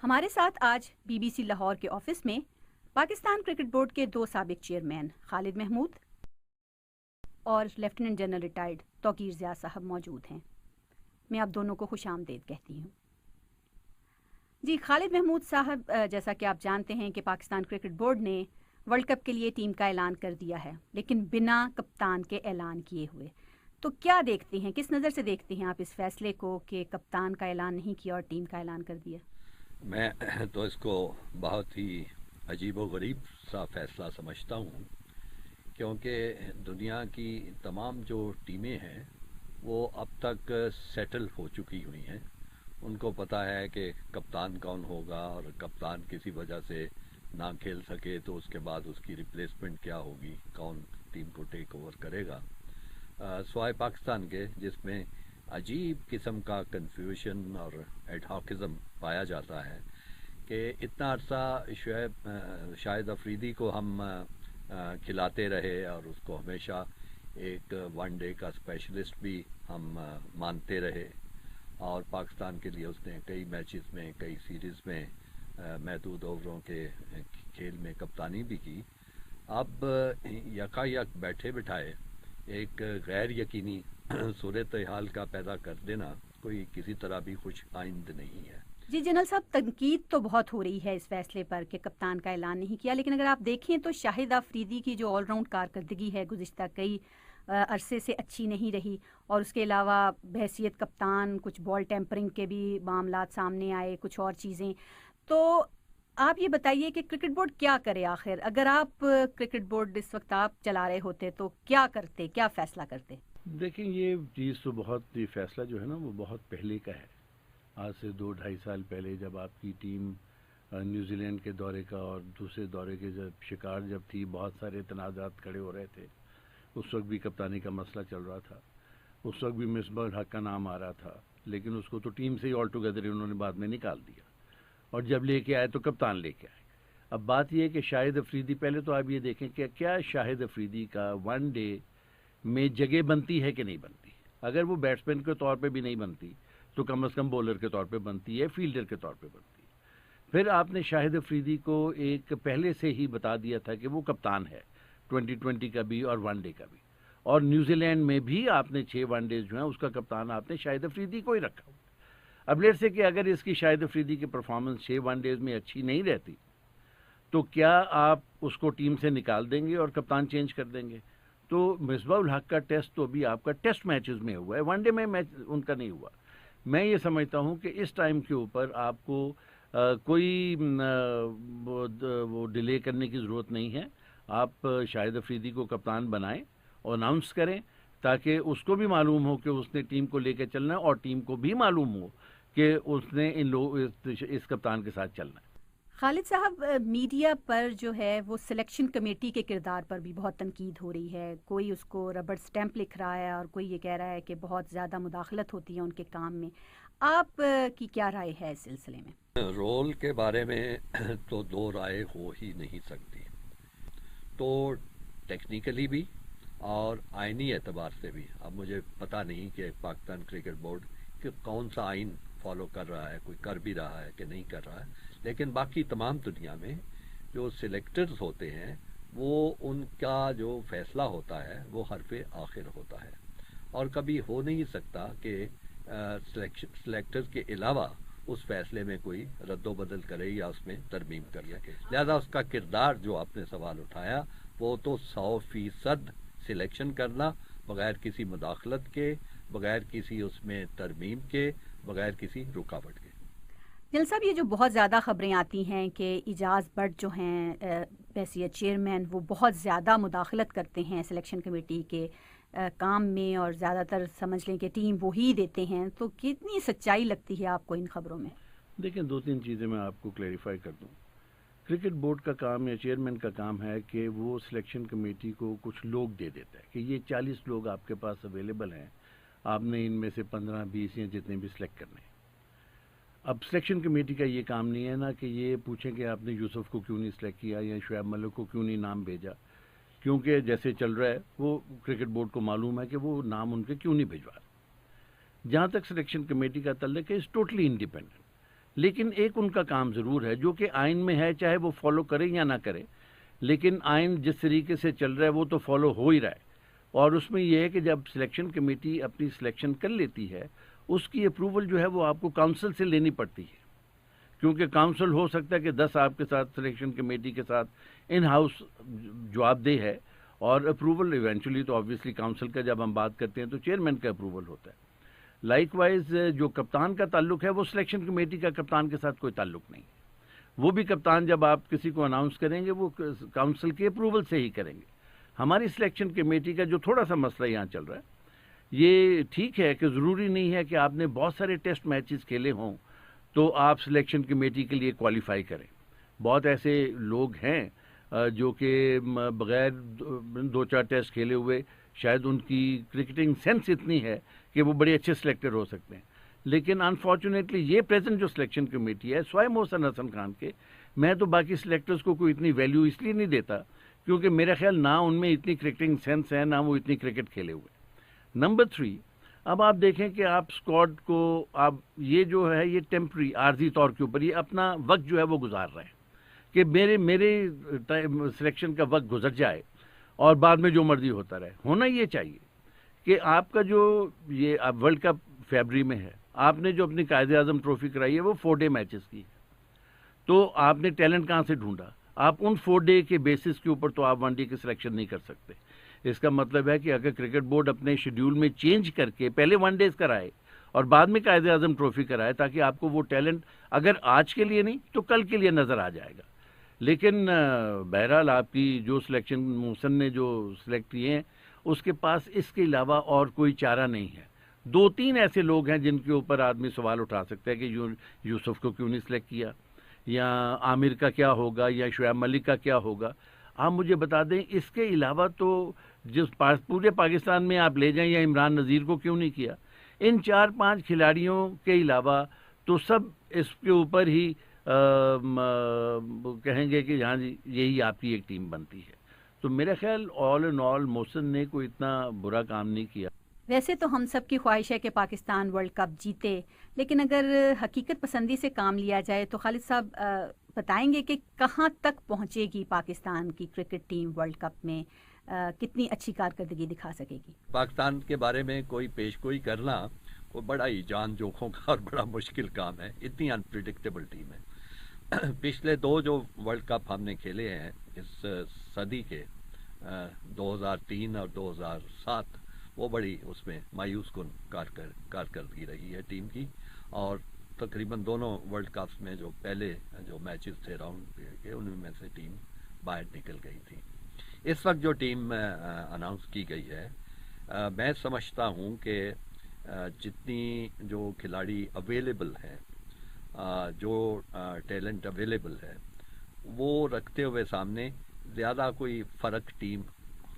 ہمارے ساتھ آج بی بی سی لاہور کے آفس میں پاکستان کرکٹ بورڈ کے 2 سابق چیئرمین خالد محمود اور لیفٹیننٹ جنرل ریٹائرڈ توقیر ضیاء صاحب موجود ہیں۔ میں آپ دونوں کو خوش آمدید کہتی ہوں۔ جی خالد محمود صاحب، جیسا کہ آپ جانتے ہیں کہ پاکستان کرکٹ بورڈ نے ورلڈ کپ کے لیے ٹیم کا اعلان کر دیا ہے، لیکن بنا کپتان کے اعلان کیے ہوئے۔ تو کیا دیکھتے ہیں، کس نظر سے دیکھتے ہیں آپ اس فیصلے کو کہ کپتان کا اعلان نہیں کیا اور ٹیم کا اعلان کر دیا؟ میں تو اس کو بہت ہی عجیب و غریب سا فیصلہ سمجھتا ہوں، کیونکہ دنیا کی تمام جو ٹیمیں ہیں وہ اب تک سیٹل ہو چکی ہوئی ہیں۔ ان کو پتہ ہے کہ کپتان کون ہوگا، اور کپتان کسی وجہ سے نہ کھیل سکے تو اس کے بعد اس کی ریپلیسمنٹ کیا ہوگی، کون ٹیم کو ٹیک اوور کرے گا، سوائے پاکستان کے، جس میں عجیب قسم کا کنفیوژن اور ایڈہاکزم پایا جاتا ہے کہ اتنا عرصہ شاہد افریدی کو ہم کھلاتے رہے اور اس کو ہمیشہ ایک ون ڈے کا اسپیشلسٹ بھی ہم مانتے رہے، اور پاکستان کے لیے اس نے کئی میچز میں، کئی سیریز میں محدود اووروں کے کھیل میں کپتانی بھی کی۔ اب یکایک بیٹھے بٹھائے ایک غیر یقینی صورتحال کا پیدا کر دینا کوئی کسی طرح بھی خوش آئند نہیں ہے۔ جی جنرل صاحب، تنقید تو بہت ہو رہی ہے اس فیصلے پر کہ کپتان کا اعلان نہیں کیا، لیکن اگر آپ دیکھیں تو شاہد افریدی کی جو آل راؤنڈ کارکردگی ہے گزشتہ کئی عرصے سے اچھی نہیں رہی، اور اس کے علاوہ بحیثیت کپتان کچھ بال ٹیمپرنگ کے بھی معاملات سامنے آئے، کچھ اور چیزیں۔ تو آپ یہ بتائیے کہ کرکٹ بورڈ کیا کرے آخر؟ اگر آپ کرکٹ بورڈ اس وقت آپ چلا رہے ہوتے تو کیا کرتے، کیا فیصلہ کرتے؟ دیکھیں، یہ چیز تو بہت، یہ فیصلہ جو ہے نا وہ بہت پہلے کا ہے۔ آج سے 2-2.5 سال پہلے جب آپ کی ٹیم نیوزی لینڈ کے دورے کا اور دوسرے دورے کے شکار جب تھی، بہت سارے تنازعات کھڑے ہو رہے تھے، اس وقت بھی کپتانی کا مسئلہ چل رہا تھا، اس وقت بھی مصباح الحق کا نام آ رہا تھا، لیکن اس کو تو ٹیم سے ہی آل ٹوگیدر انہوں نے بعد میں نکال دیا، اور جب لے کے آئے تو کپتان لے کے آئے۔ اب بات یہ ہے کہ شاہد افریدی، پہلے تو آپ یہ دیکھیں کہ کیا شاہد افریدی کا ون ڈے میں جگہ بنتی ہے کہ نہیں بنتی؟ اگر وہ بیٹسمین کے طور پہ بھی نہیں بنتی تو کم از کم بولر کے طور پہ بنتی ہے، فیلڈر کے طور پہ بنتی ہے۔ پھر آپ نے شاہد افریدی کو ایک پہلے سے ہی بتا دیا تھا کہ وہ کپتان ہے 2020 کا بھی اور ون ڈے کا بھی، اور نیوزی لینڈ میں بھی آپ نے 6 ون ڈیز جو ہیں اس کا کپتان آپ نے شاہد افریدی کو ہی رکھا۔ اب لیٹ سے کہ اگر اس کی شاہد افریدی کی پرفارمنس 6 ون ڈیز میں اچھی نہیں رہتی تو کیا آپ اس کو ٹیم سے نکال دیں گے اور کپتان چینج کر دیں گے؟ تو مصباح الحق کا ٹیسٹ تو بھی آپ کا ٹیسٹ میچز میں ہوا ہے، ون ڈے میں میچ ان کا نہیں ہوا۔ میں یہ سمجھتا ہوں کہ اس ٹائم کے اوپر آپ کو کوئی وہ ڈیلے کرنے کی ضرورت نہیں ہے۔ آپ شاہد افریدی کو کپتان بنائیں اور اناؤنس کریں، تاکہ اس کو بھی معلوم ہو کہ اس نے ٹیم کو لے کے چلنا ہے، اور ٹیم کو بھی معلوم ہو کہ اس نے اس کپتان کے ساتھ چلنا ہے۔ خالد صاحب، میڈیا پر جو ہے وہ سلیکشن کمیٹی کے کردار پر بھی بہت تنقید ہو رہی ہے، کوئی اس کو ربڑ سٹیمپ لکھ رہا ہے اور کوئی یہ کہہ رہا ہے کہ بہت زیادہ مداخلت ہوتی ہے ان کے کام میں۔ آپ کی کیا رائے ہے اس سلسلے میں؟ رول کے بارے میں تو دو رائے ہو ہی نہیں سکتی، تو ٹیکنیکلی بھی اور آئینی اعتبار سے بھی اب مجھے پتہ نہیں کہ پاکستان کرکٹ بورڈ کہ کون سا آئین فالو کر رہا ہے، کوئی کر بھی رہا ہے کہ نہیں کر رہا ہے، لیکن باقی تمام دنیا میں جو سلیکٹرز ہوتے ہیں وہ ان کا جو فیصلہ ہوتا ہے وہ حرف آخر ہوتا ہے، اور کبھی ہو نہیں سکتا کہ سلیکٹرز کے علاوہ اس فیصلے میں کوئی رد و بدل کرے یا اس میں ترمیم کر سکے۔ لہذا اس کا کردار جو آپ نے سوال اٹھایا وہ تو 100% سلیکشن کرنا، بغیر کسی مداخلت کے، بغیر کسی اس میں ترمیم کے، بغیر کسی رکاوٹ کے۔ جنرل صاحب، یہ جو بہت زیادہ خبریں آتی ہیں کہ اعجاز بٹ جو ہیں بحیثیت چیئرمین وہ بہت زیادہ مداخلت کرتے ہیں سلیکشن کمیٹی کے کام میں، اور زیادہ تر سمجھ لیں کہ ٹیم وہی دیتے ہیں، تو کتنی سچائی لگتی ہے آپ کو ان خبروں میں؟ دیکھیں، 2-3 چیزیں میں آپ کو کلیریفائی کر دوں۔ کرکٹ بورڈ کا کام یا چیئرمین کا کام ہے کہ وہ سلیکشن کمیٹی کو کچھ لوگ دے دیتا ہے کہ یہ 40 لوگ آپ کے پاس اویلیبل ہیں، آپ نے ان میں سے 15-20 یا جتنے بھی سلیکٹ کرنے ہیں۔ اب سلیکشن کمیٹی کا یہ کام نہیں ہے نا کہ یہ پوچھیں کہ آپ نے یوسف کو کیوں نہیں سلیکٹ کیا یا شعیب ملک کو کیوں نہیں نام بھیجا، کیونکہ جیسے چل رہا ہے وہ کرکٹ بورڈ کو معلوم ہے کہ وہ نام ان کے کیوں نہیں بھیجوا رہے۔ جہاں تک سلیکشن کمیٹی کا تعلق ہے، اس ٹوٹلی انڈیپینڈنٹ۔ لیکن ایک ان کا کام ضرور ہے جو کہ آئین میں ہے، چاہے وہ فالو کرے یا نہ کرے، لیکن آئین جس طریقے سے چل رہا ہے وہ تو فالو ہو ہی رہا ہے، اور اس میں یہ ہے کہ جب سلیکشن کمیٹی اپنی سلیکشن کر لیتی ہے، اس کی اپروول جو ہے وہ آپ کو کاؤنسل سے لینی پڑتی ہے، کیونکہ کاؤنسل ہو سکتا ہے کہ 10 آپ کے ساتھ سلیکشن کمیٹی کے ساتھ ان ہاؤس جواب دہ ہے، اور اپروول ایونچولی تو آبویسلی کاؤنسل کا جب ہم بات کرتے ہیں تو چیئرمین کا اپروول ہوتا ہے۔ لائک وائز جو کپتان کا تعلق ہے وہ سلیکشن کمیٹی کا کپتان کے ساتھ کوئی تعلق نہیں ہے، وہ بھی کپتان جب آپ کسی کو اناؤنس کریں گے وہ کاؤنسل کے اپروول سے ہی کریں گے۔ ہماری سلیکشن کمیٹی کا جو تھوڑا سا مسئلہ یہاں چل رہا ہے، یہ ٹھیک ہے کہ ضروری نہیں ہے کہ آپ نے بہت سارے ٹیسٹ میچز کھیلے ہوں تو آپ سلیکشن کمیٹی کے لیے کوالیفائی کریں۔ بہت ایسے لوگ ہیں جو کہ بغیر 2-4 ٹیسٹ کھیلے ہوئے شاید ان کی کرکٹنگ سینس اتنی ہے کہ وہ بڑے اچھے سلیکٹر ہو سکتے ہیں، لیکن انفارچونیٹلی یہ پریزنٹ جو سلیکشن کمیٹی ہے سوائے محسن حسن خان کے، میں تو باقی سلیکٹرز کو کوئی اتنی ویلیو اس لیے نہیں دیتا کیونکہ میرا خیال نہ ان میں اتنی کرکٹنگ سینس ہے، نہ وہ اتنی کرکٹ کھیلے ہوئے۔ نمبر 3، اب آپ دیکھیں کہ آپ اسکواڈ کو آپ یہ جو ہے یہ ٹیمپری عارضی طور کے اوپر یہ اپنا وقت جو ہے وہ گزار رہے ہیں کہ میرے سلیکشن کا وقت گزر جائے اور بعد میں جو مرضی ہوتا رہے۔ ہونا یہ چاہیے کہ آپ کا جو یہ ورلڈ کپ فیبری میں ہے، آپ نے جو اپنی قائد اعظم ٹرافی کرائی ہے وہ 4 ڈے میچز کی، تو آپ نے ٹیلنٹ کہاں سے ڈھونڈا؟ آپ ان 4 ڈے کے بیسس کے اوپر تو آپ 1 ڈے کی سلیکشن نہیں کر سکتے۔ اس کا مطلب ہے کہ اگر کرکٹ بورڈ اپنے شیڈیول میں چینج کر کے پہلے 1 ڈیز کرائے اور بعد میں قائد اعظم ٹرافی کرائے تاکہ آپ کو وہ ٹیلنٹ اگر آج کے لیے نہیں تو کل کے لیے نظر آ جائے گا۔ لیکن بہرحال آپ کی جو سلیکشن محسن نے جو سلیکٹ کیے ہیں اس کے پاس اس کے علاوہ اور کوئی چارہ نہیں ہے۔ 2-3 ایسے لوگ ہیں جن کے اوپر آدمی سوال اٹھا سکتا ہے کہ یوسف کو کیوں نہیں سلیکٹ کیا، یا عامر کا کیا ہوگا، یا شعیب ملک کا کیا ہوگا۔ آپ مجھے بتا دیں اس کے علاوہ تو جس پورے پاکستان میں آپ لے جائیں، یا عمران نذیر کو کیوں نہیں کیا، ان 4-5 کھلاڑیوں کے علاوہ تو سب اس کے اوپر ہی کہیں گے کہ ہاں جی یہی آپ کی ایک ٹیم بنتی ہے۔ تو میرا خیال آل ان آل محسن نے کوئی اتنا برا کام نہیں کیا۔ ویسے تو ہم سب کی خواہش ہے کہ پاکستان ورلڈ کپ جیتے، لیکن اگر حقیقت پسندی سے کام لیا جائے تو خالد صاحب بتائیں گے کہ کہاں تک پہنچے گی پاکستان کی کرکٹ ٹیم ورلڈ کپ میں، کتنی اچھی کارکردگی دکھا سکے گی؟ پاکستان کے بارے میں کوئی پیش گوئی کرنا وہ بڑا ہی جان جوکھوں کا اور بڑا مشکل کام ہے، اتنی انپریڈکٹیبل ٹیم ہے۔ پچھلے 2 جو ورلڈ کپ ہم نے کھیلے ہیں اس صدی کے، 2003 اور 2007، وہ بڑی اس میں مایوس کن کارکردگی رہی ہے ٹیم کی، اور تقریباً دونوں ورلڈ کپس میں جو پہلے جو میچز تھے راؤنڈ کے ان میں سے ٹیم باہر نکل گئی تھی۔ اس وقت جو ٹیم اناؤنس کی گئی ہے، میں سمجھتا ہوں کہ جتنی جو کھلاڑی اویلیبل ہیں، جو ٹیلنٹ اویلیبل ہے، وہ رکھتے ہوئے سامنے زیادہ کوئی فرق ٹیم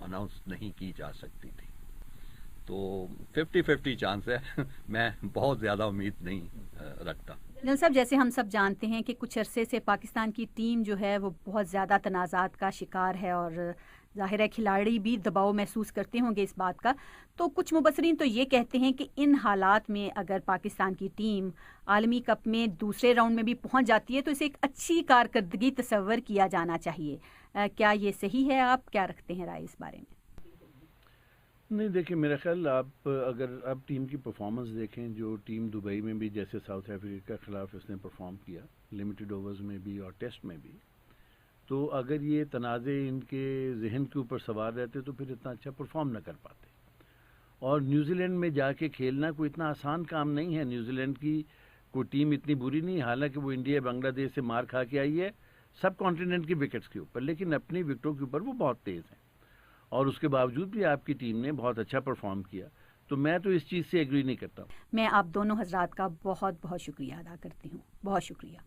اناؤنس نہیں کی جا سکتی تھی، تو 50-50 چانس ہے، میں بہت زیادہ امید نہیں رکھتا۔ جنرل صاحب، جیسے ہم سب جانتے ہیں کہ کچھ عرصے سے پاکستان کی ٹیم جو ہے وہ بہت زیادہ تنازعات کا شکار ہے، اور ظاہر ہے کھلاڑی بھی دباؤ محسوس کرتے ہوں گے اس بات کا، تو کچھ مبصرین تو یہ کہتے ہیں کہ ان حالات میں اگر پاکستان کی ٹیم عالمی کپ میں دوسرے راؤنڈ میں بھی پہنچ جاتی ہے تو اسے ایک اچھی کارکردگی تصور کیا جانا چاہیے۔ کیا یہ صحیح ہے؟ آپ کیا رکھتے ہیں رائے اس بارے میں؟ نہیں دیکھیں، میرا خیال آپ اگر آپ ٹیم کی پرفارمنس دیکھیں، جو ٹیم دبئی میں بھی جیسے ساؤتھ افریقہ کے خلاف اس نے پرفارم کیا لمیٹڈ اوورز میں بھی اور ٹیسٹ میں بھی، تو اگر یہ تنازع ان کے ذہن کے اوپر سوار رہتے تو پھر اتنا اچھا پرفارم نہ کر پاتے۔ اور نیوزی لینڈ میں جا کے کھیلنا کوئی اتنا آسان کام نہیں ہے، نیوزی لینڈ کی کوئی ٹیم اتنی بری نہیں، حالانکہ وہ انڈیا بنگلہ دیش سے مار کھا کے آئی ہے سب کانٹیننٹ کی وکٹس کے اوپر، لیکن اپنی وکٹوں کے اوپر وہ بہت تیز ہیں، اور اس کے باوجود بھی آپ کی ٹیم نے بہت اچھا پرفارم کیا، تو میں تو اس چیز سے ایگری نہیں کرتا ہوں۔ میں آپ دونوں حضرات کا بہت بہت شکریہ ادا کرتی ہوں، بہت شکریہ۔